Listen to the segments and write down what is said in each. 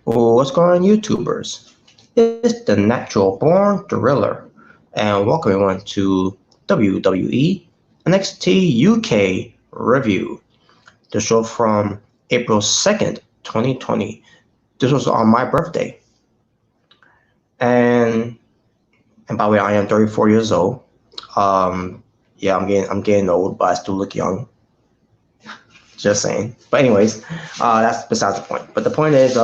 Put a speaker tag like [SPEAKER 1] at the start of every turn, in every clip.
[SPEAKER 1] What's going on, YouTubers? It's the Natural Born Thriller, and welcome everyone to WWE NXT UK Review, the show from April 2nd, 2020. This was on my birthday, and by the way, I am 34 years old. Yeah, I'm getting old, but I still look young. Just saying. But anyways, that's besides the point. But the point is,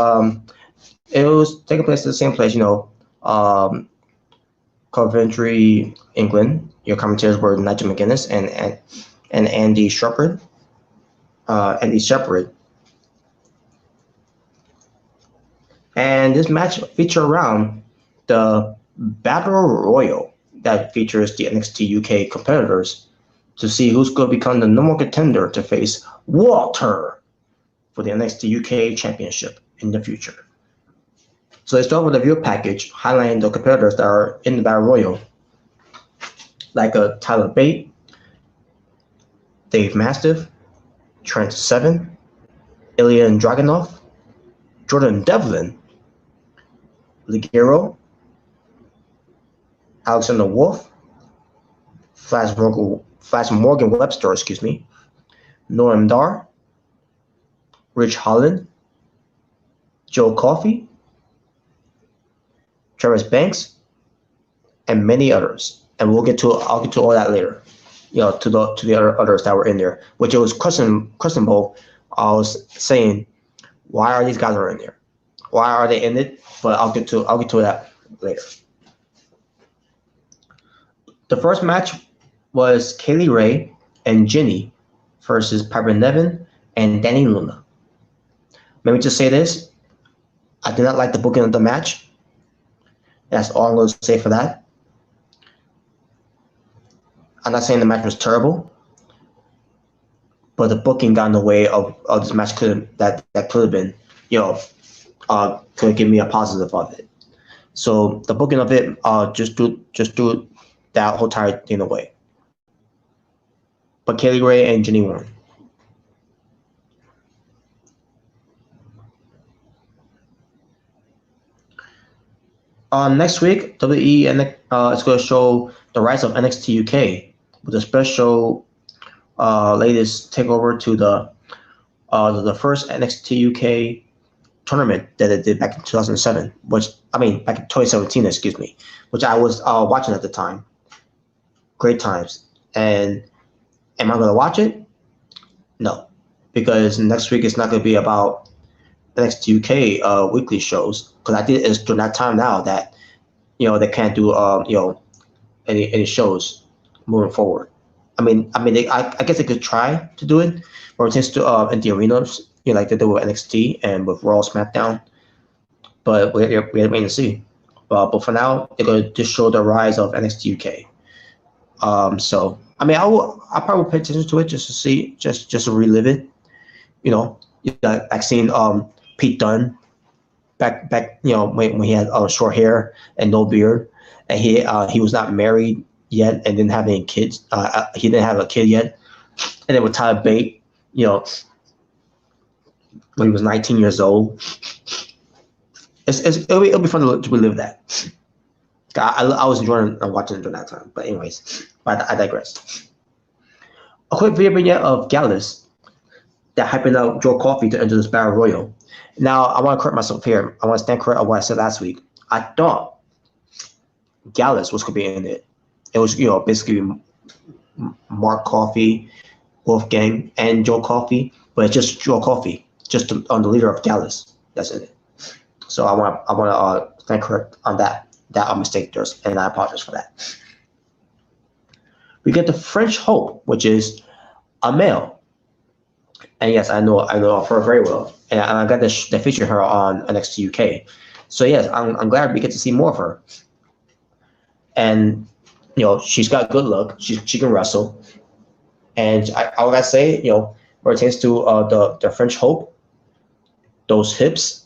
[SPEAKER 1] it was taking place at the same place, um, Coventry, England. Your commentators were Nigel McGuinness and Andy Shepherd. Andy Shepherd. And this match featured around the Battle Royal that features the NXT UK competitors to see who's going to become the number one contender to face Walter for the NXT UK Championship in the future. So let's start with a view package highlighting the competitors that are in the Battle Royal, like Tyler Bate, Dave Mastiff, Trent Seven, Ilya Dragunov, Jordan Devlin, Ligero, Alexander Wolf, Flash Morgan Webster, Noam Dar, Rich Holland, Joe Coffey, Travis Banks, and many others. And I'll get to all that later. To the other others that were in there, which it was questionable. I was saying, why are these guys in there? Why are they in it? But I'll get to that later. The first match was Kaylee Ray and Ginny versus Piper Niven and Danny Luna. Let me just say this. I did not like the booking of the match. That's all I'm going to say for that. I'm not saying the match was terrible, but the booking got in the way of this match. That could have been, could give me a positive of it. So the booking of it, just do that whole entire thing away. But Kaylee Ray and Ginny won. Next week, WWE is going to show the rise of NXT UK with a special latest takeover to the first NXT UK tournament that it did back in 2007, back in 2017, which I was watching at the time. Great times. And am I going to watch it? No, because next week it's not going to be about NXT UK weekly shows, because it's during that time now that they can't do any shows moving forward. I guess they could try to do it, or it tends to in the arenas, like they do with NXT and with Raw, SmackDown. But we have to wait and see. But for now, they're going to just show the rise of NXT UK. So I probably pay attention to it just to see, just to relive it. I've seen Pete Dunne back when he had short hair and no beard, and he was not married yet and didn't have any kids. He didn't have a kid yet. And then with Tyler Bate, when he was 19 years old, it'll be fun to relive that. I was enjoying watching it during that time. But anyways, I digress. A quick video vignette of Gallus that hyping out Joe Coffey to enter this Battle Royal. Now, I want to correct myself here. I want to stand correct on what I said last week. I thought Gallus was going to be in it. It was, basically Mark Coffey, Wolfgang, and Joe Coffey, but it's just Joe Coffey, just on the leader of Gallus. That's in it. So I want to stand correct on that mistake there, and I apologize for that. We get the French Hope, which is Amale. And yes, I know her very well, and I got to feature her on NXT UK. So yes, I'm glad we get to see more of her. And she's got good luck. She can wrestle, and I gotta say, when it pertains to the French Hope, those hips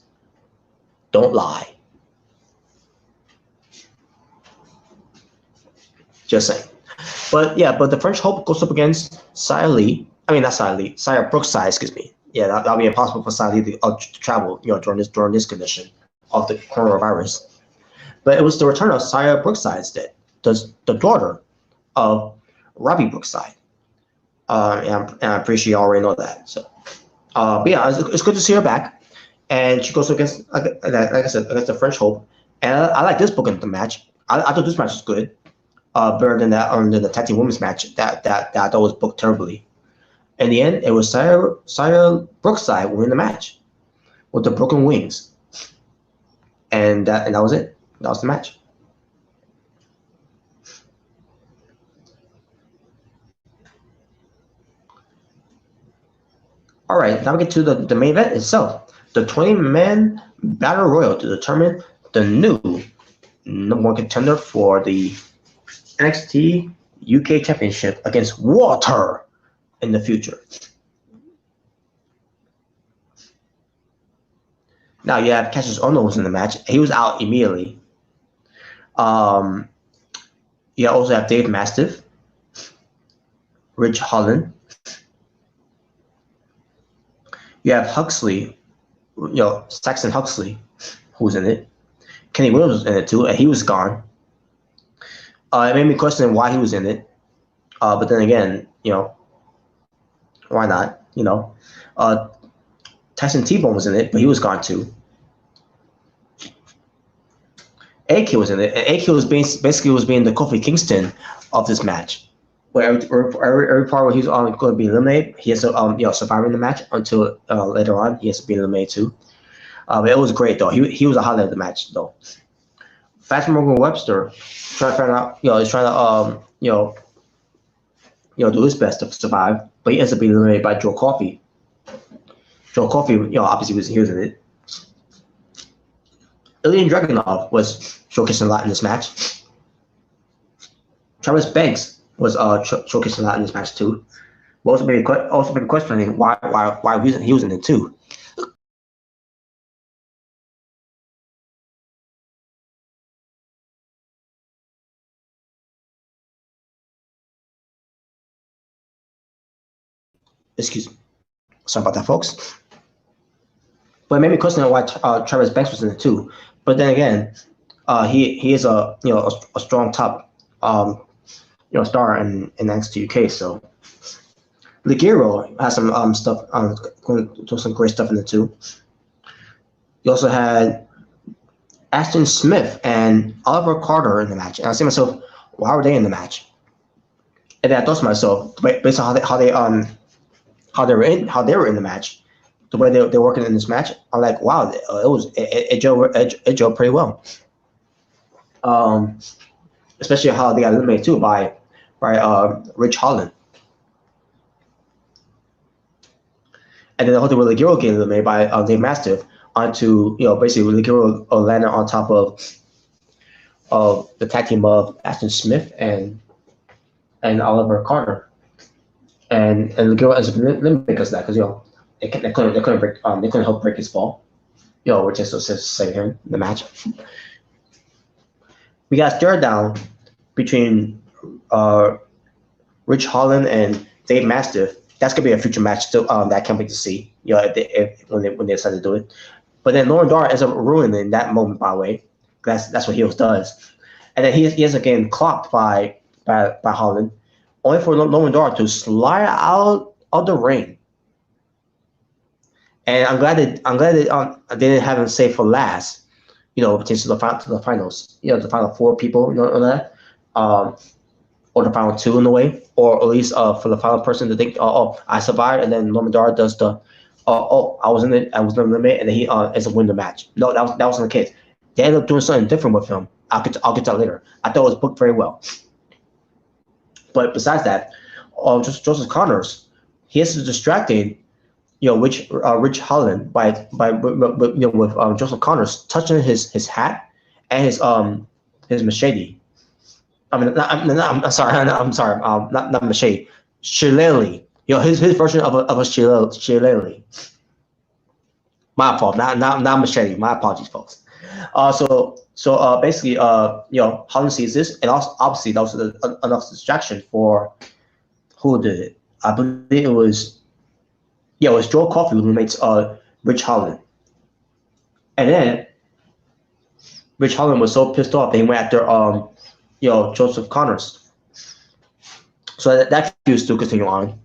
[SPEAKER 1] don't lie. Just saying. But the French Hope goes up against Brookside, Yeah, that'll be impossible for Saudi to travel, during this condition of the coronavirus. But it was the return of Saya Brookside, the daughter of Robbie Brookside. And I'm pretty sure you already know that. So, but yeah, it's good to see her back. And she goes against, like I said, against the French Hope. And I like this booking of the match. I thought this match was good. Better than that, than the tag team women's match that I thought was booked terribly. In the end, it was Saya Brookside winning the match with the broken wings, and that was it. That was the match. All right, now we get to the main event itself, the 20-man battle royal to determine the new number one contender for the NXT UK Championship against Walter in the future. Now you have Cassius Ohno was in the match. He was out immediately. You also have Dave Mastiff, Rich Holland. You have Huxley, Saxon Huxley, who's in it. Kenny Williams was in it too, and he was gone. It made me question why he was in it. But then again, why not? Tyson T-Bone was in it, but he was gone too. AK was in it, and AK was being the Kofi Kingston of this match. Where every part where he's going to be eliminated, he has to survive the match until later on he has to be eliminated too. But it was great though. He was a highlight of the match though. Fast Morgan Webster trying to find out, he's trying to do his best to survive, but he ends up being eliminated by Joe Coffey. Joe Coffey, obviously he was in it. Ilya Dragunov was showcasing a lot in this match. Travis Banks was showcasing a lot in this match too. But also been questioning why he was in it too. Excuse me. Sorry about that, folks. But it made me question why Travis Banks was in it too. But then again, he is a strong top star in NXT UK. So Ligero has some stuff going to do some great stuff in it too. You also had Ashton Smith and Oliver Carter in the match, and I say to myself, why were they in the match? And then I thought to myself, based on how they were in the match, the way they're working in this match, I'm like, wow, it gelled pretty well. Especially how they got eliminated too by Rich Holland. And then the whole thing with Ligero getting eliminated by Dave Mastiff onto, basically Ligero landed on top of the tag team of Ashton Smith and Oliver Carter. And Ligero ends up eliminating because of that, because they couldn't help break his fall. Which is to say here in the match. We got a stare down between Rich Holland and Dave Mastiff. That's gonna be a future match still that I can't wait to see. When they decide to do it. But then Lauren Dar ends up ruining that moment, by the way. That's what heels does. And then he ends up getting clocked by Holland, only for Lauren Dar to slide out of the ring. And I'm glad that they didn't have him save for last. Potentially to the finals. The final 4 people. On that. Or the final 2 in a way, or at least for the final person to think, I survived, and then Lauren Dar does the, I was in it, I was in the limit, and then he ends up winning the match. No, that wasn't the case. They ended up doing something different with him. I'll get to that later. I thought it was booked very well. But besides that, Joseph Connors, he is distracting, Rich Holland by with Joseph Connors touching his hat and his machete. I'm sorry, not machete, shillelagh. His version of a shillelagh. My fault, not machete. My apologies, folks. So basically, Holland sees this, and also obviously that was enough distraction for who did it. I believe it was Yeah, it was Joe Coffey who eliminates Rich Holland. And then Rich Holland was so pissed off that he went after Joseph Connors. So that feud still continue on.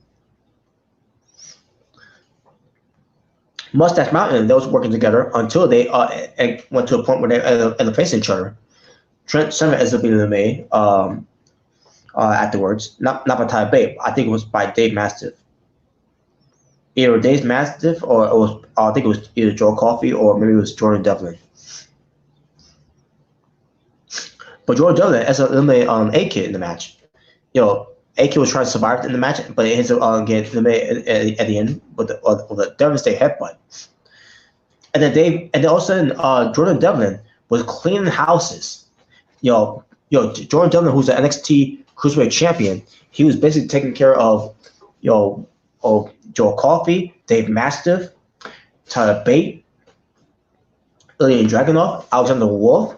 [SPEAKER 1] Mustache Mountain, they was working together until they went to a point where they ended up facing each other. Trent Seven ends up being eliminated afterwards. Not by Ty Bay. I think it was by Dave Mastiff. Either Dave Mastiff or it was I think it was either Joe Coffey or maybe it was Jordan Devlin. But Jordan Devlin ends up eliminating A-Kid in the match. A-Kid was trying to survive in the match, but it ends up getting eliminated at the end with the devastating headbutt. And then all of a sudden, Jordan Devlin was cleaning houses. Jordan Devlin, who's the NXT Cruiserweight Champion, he was basically taking care of, Joe Coffey, Dave Mastiff, Tyler Bate, Ilya Dragunov, Alexander Wolf.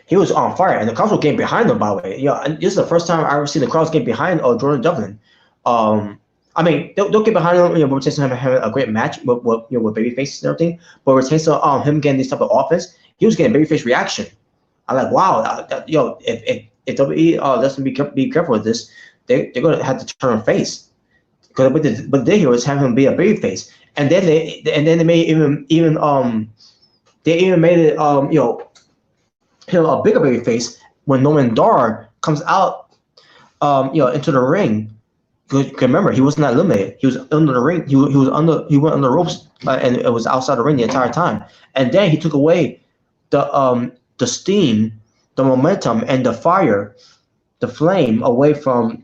[SPEAKER 1] He was on fire, and the crowds were getting behind him, by the way. And this is the first time I ever seen the crowds get behind Jordan Devlin. I mean, they'll get behind him, we're tasting him having a great match with babyfaces and everything, but we're tasting him getting this type of offense. He was getting babyface reaction. I'm like, wow, if WWE doesn't be careful with this, they're going to have to turn face. Because what they here was having him be a babyface, and then they made they even made it him a bigger babyface when Noam Dar comes out into the ring. Because remember, he was not eliminated. He was under the ring. He went on the ropes and it was outside the ring the entire time. And then he took away the steam, the momentum, and the fire, the flame away from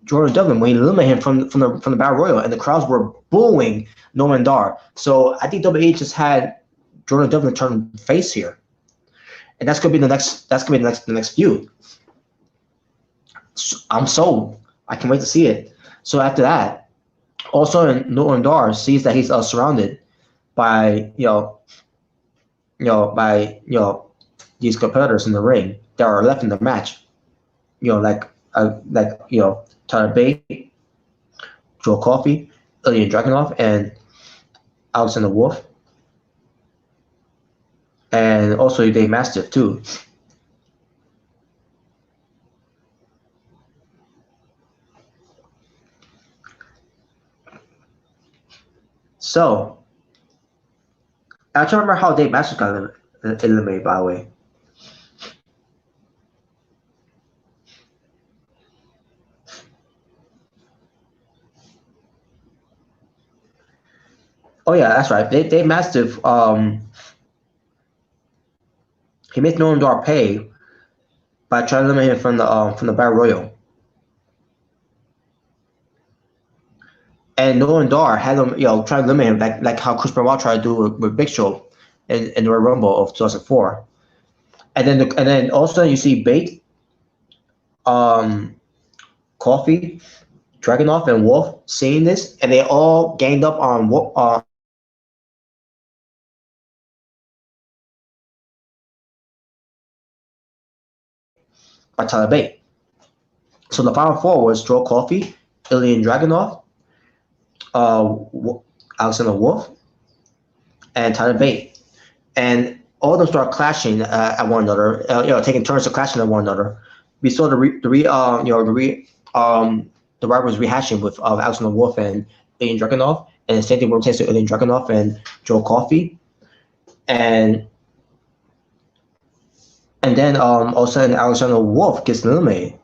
[SPEAKER 1] Jordan Devlin when he eliminated him from the Battle Royal, and the crowds were booing Noam Dar. So I think WWE just had Jordan Devlin turn face here, and that's gonna be the next feud. I'm sold. I can't wait to see it. So after that, also Noam Dar sees that he's surrounded by these competitors in the ring that are left in the match. Tyler Bate, Joe Coffey, Ilya Dragunov, and Alexander Wolf, and also Dave Mastiff too. So I don't remember how Dave Mastiff got eliminated, by the way. Oh yeah, that's right. Dave Mastiff, he made Noam Dar pay by trying to eliminate him from the Battle Royal. And Noam Dar had him, try to eliminate him like how Chris Benoit tried to do with Big Show in the Royal Rumble of 2004. And then also you see Bate, Coffey, Dragunov, and Wolf seeing this, and they all ganged up on by Tyler Bate. So the final four was Joe Coffey, Ilya Dragunov, Alexander Wolf, and Tyler Bate, and all of them start clashing at one another. Taking turns to clashing at one another. We saw the rivalries rehashing with Alexander Wolf and Ilya Dragunov, and the same thing pertains to Ilya Dragunov and Joe Coffey, and then all of a sudden Alexander Wolf gets eliminated.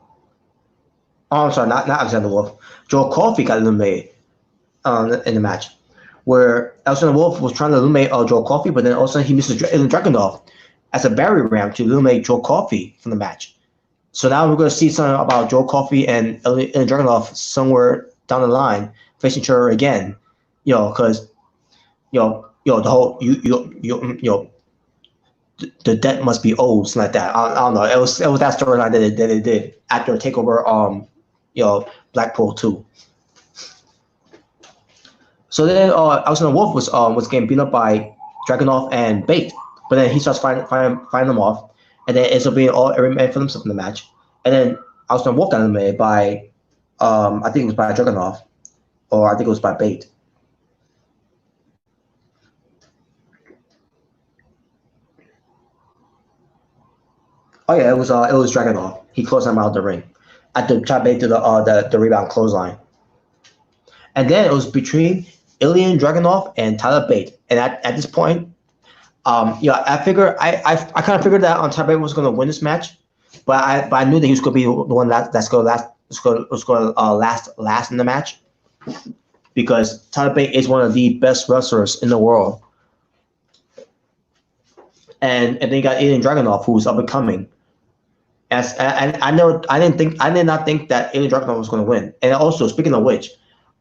[SPEAKER 1] Oh, I'm sorry, not Alexander Wolf. Joe Coffey got eliminated in the match, where Alexander Wolf was trying to eliminate Joe Coffey, but then all of a sudden he misses Ilya Dragunov as a barrier ram to eliminate Joe Coffey from the match. So now we're going to see something about Joe Coffey and Ilya Dragunov somewhere down the line facing each other again, because the whole the debt must be owed, something like that. I don't know. It was that storyline that they did after Takeover, Blackpool 2. So then Alexander Wolf was getting beat up by Dragunov and Bate, but then he starts fighting them off, and then ends up being every man for himself in the match. And then Alexander Wolf got eliminated by I think it was by Dragunov, or I think it was by Bate. Oh yeah, it was Dragunov. He closed him out of the ring. At the top to the rebound clothesline. And then it was between Ilya Dragunov and Tyler Bate. And at this point, I figured I kind of figured that Tyler Bate was going to win this match, but I knew that he was going to be the one that's going to last in the match, because Tyler Bate is one of the best wrestlers in the world. And then you got Ilya Dragunov, who's up and coming. And I did not think that Ilya Dragunov was going to win. And also, speaking of which,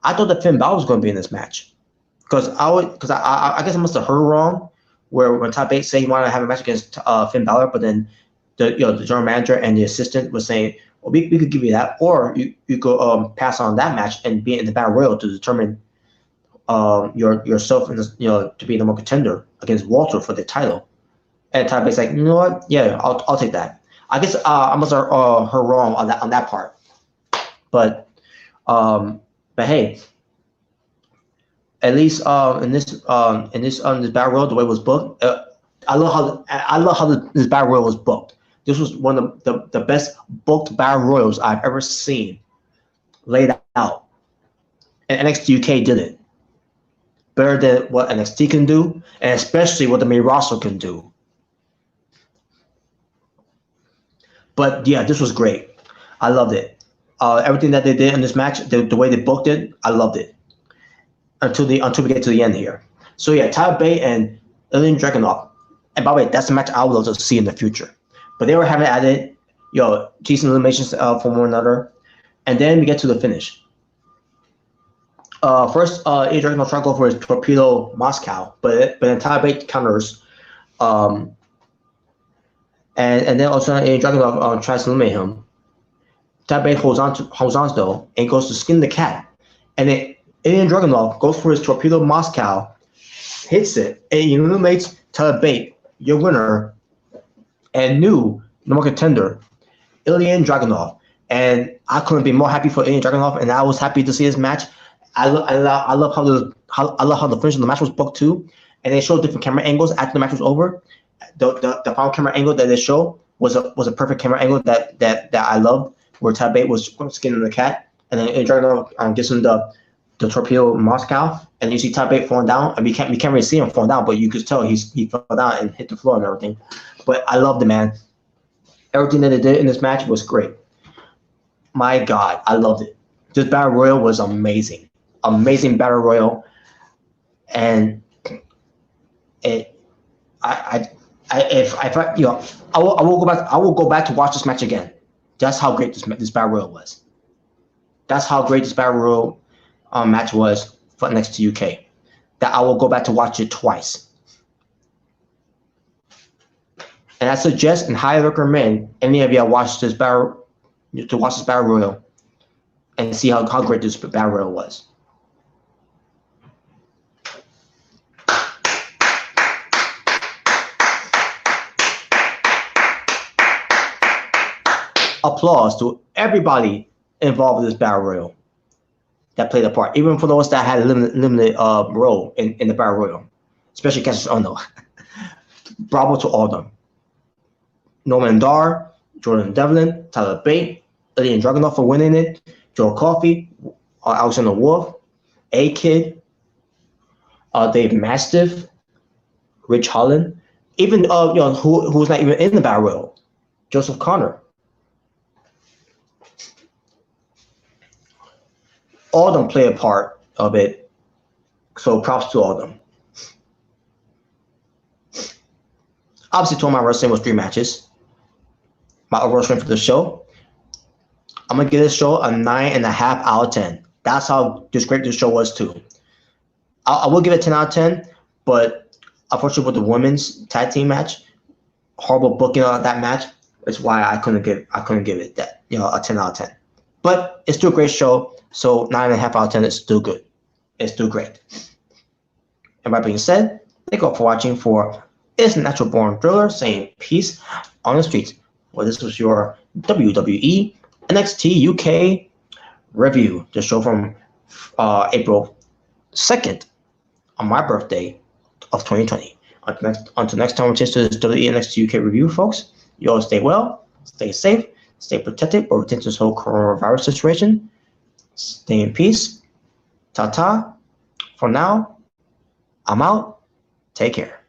[SPEAKER 1] I thought that Finn Balor was going to be in this match, because I guess I must have heard wrong, where when Tyler Bate said he wanted to have a match against Finn Balor, but then the general manager and the assistant was saying, well, we could give you that, or you could pass on that match and be in the Battle Royal to determine yourself in this, to be the more contender against Walter for the title. And Tyler Bate's like, you know what? Yeah, I'll take that. I guess I must have heard wrong on that part, but hey, at least in this Battle Royal, the way it was booked, I love how this Battle Royal was booked. This was one of the best booked Battle Royals I've ever seen laid out, and NXT UK did it better than what NXT can do, and especially what the main roster can do. But yeah, this was great. I loved it. Everything that they did in this match, the way they booked it, I loved it. Until we get to the end here. So yeah, Tyler Bate and Ilya Dragunov. And by the way, that's the match I would love to see in the future. But they were having at it, decent eliminations from one another. And then we get to the finish. First, Ilya Dragunov tried to go for his torpedo Moscow, but then Tyler Bate counters. And then also Ilya Dragunov tries to eliminate him. Tyler Bate holds on though, and goes to skin the cat. And then Ilya Dragunov goes for his torpedo Moscow, hits it, and he eliminates Tyler Bate, your winner, and new number contender, Ilya Dragunov. And I couldn't be more happy for Ilya Dragunov, and I was happy to see this match. I love how the finish of the match was booked too, and they showed different camera angles after the match was over. The final camera angle that they showed was a perfect camera angle that I loved, where Tyler Bate was skinning the cat, and then Ilya Dragunov gets him the torpedo Moscow, and you see Tyler Bate falling down, and we can't really see him falling down, but you could tell he fell down and hit the floor and everything. But I loved it, man. Everything that they did in this match was great. My God, I loved it. This Battle Royal was amazing. Amazing Battle Royal. And I will go back to watch this match again. That's how great this Battle Royal was. That's how great this Battle Royal match was for NXT UK. That I will go back to watch it twice. And I suggest and highly recommend any of you watch this Battle Royal and see how great this Battle Royal was. Applause to everybody involved in this Battle Royal that played a part, even for those that had a limited role in the Battle Royal, especially Cassius Ohno. Bravo to all of them. Norman Dar, Jordan Devlin, Tyler Bate, Ilya Dragunov for winning it, Joe Coffey, Alexander Wolf, A-Kid, Dave Mastiff, Rich Holland, even who's not even in the Battle Royal, Joseph Connor. All of them play a part of it, so props to all of them. Obviously, Total My Wrestling was 3 matches. My overall strength for the show, I'm going to give this show a 9.5 out of 10. That's how great this show was too. I will give it 10 out of 10, but unfortunately with the women's tag team match, horrible booking on that match, is why I couldn't give it that, a 10 out of 10. But it's still a great show, so 9.5 out of 10 is still good. It's still great. And that being said, thank you all for watching for It's Natural Born Thriller, saying peace on the streets. Well, this was your WWE NXT UK review, the show from April 2nd, on my birthday of 2020. Until next time, we'll change to this WWE NXT UK review, folks. You all stay well, stay safe, stay protected, or retain this whole coronavirus situation. Stay in peace. Ta-ta. For now, I'm out. Take care.